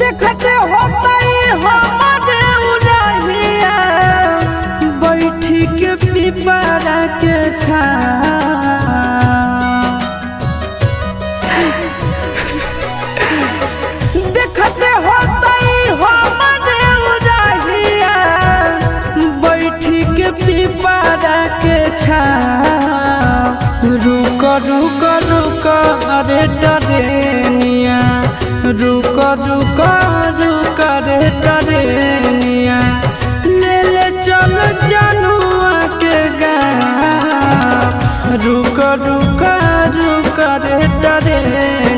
देखते होता हमारे उड़हिया बैठी के पिपरा के देखते होता हमारे उड़हिया बैठी के पिपरा के रुक रुक रुक अरे टरेनिया रुक रुक रुक रे टरेनिया ले ले चल जनुआ के गाँव रुक रुक रुक रे टरेनिया।